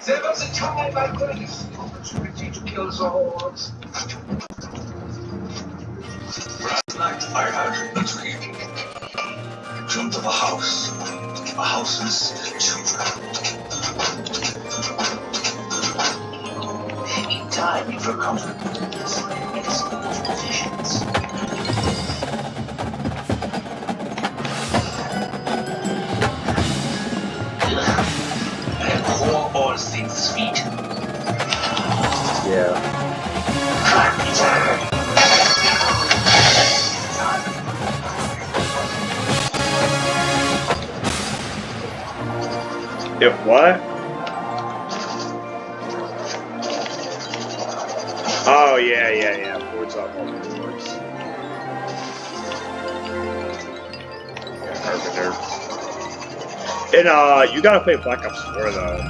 There was a time like this. Opportunity to kill the hordes. Last night I had a dream. I dreamt of a house. A house's children. In time, you will come to excellent positions. And pour all things sweet. Yeah. If what? Oh, yeah. Boards up all the boards. Yeah, Carpenter. And, you gotta play Black Ops 4, though.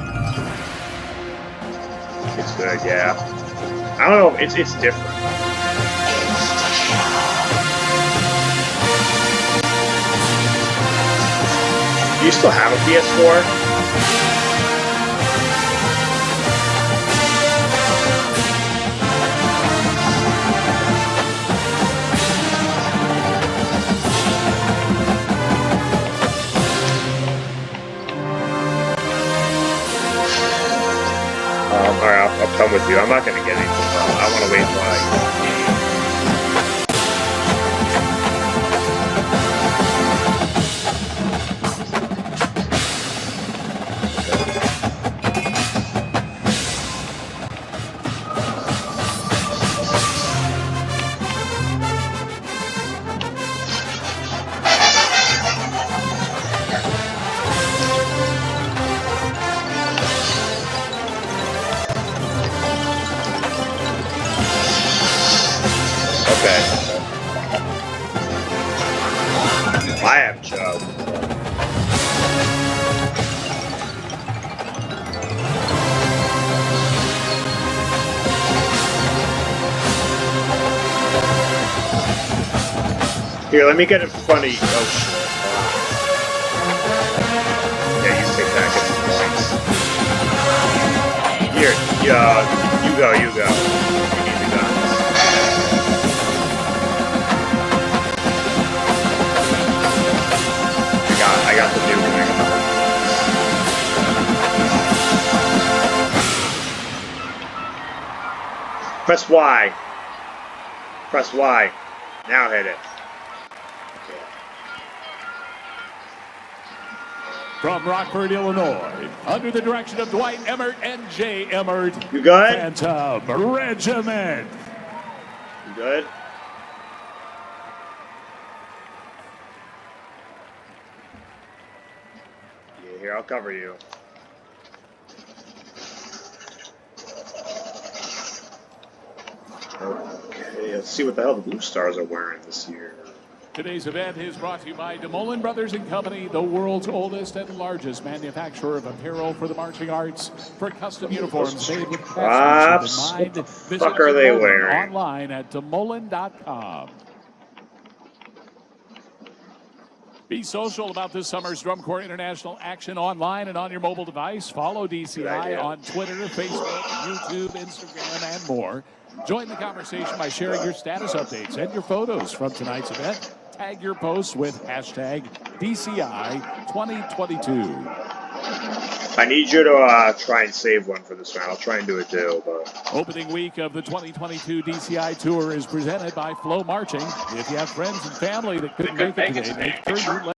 It's good, yeah. I don't know, it's different. Do you still have a PS4? Alright, I'll come with you. I'm not gonna get anything. I want to wait until I... I have Joe. Here, let me get in front of you. Oh shit. Yeah, you take that. Get some points. Here, you go. You need the guns. I got the new one. Press Y. Press Y. Now hit it. Okay. From Rockford, Illinois, under the direction of Dwight Emmert and Jay Emmert. You good? Phantom Regiment. You good? Here, I'll cover you. Okay, let's see what the hell the Blue Stars are wearing this year. Today's event is brought to you by DeMoulin Brothers & Company, the world's oldest and largest manufacturer of apparel for the marching arts. For custom uniforms made with craftsmanship in mind, what the fuck are they wearing? Online at DeMoulin.com. Be social about this summer's Drum Corps International action online and on your mobile device. Follow DCI on Twitter, Facebook, YouTube, Instagram, and more. Join the conversation by sharing your status updates and your photos from tonight's event. Tag your posts with hashtag DCI 2022. I need you to try and save one for this round. I'll try and do it too, but... Opening week of the 2022 DCI Tour is presented by Flow Marching. If you have friends and family that couldn't make it today, make sure you let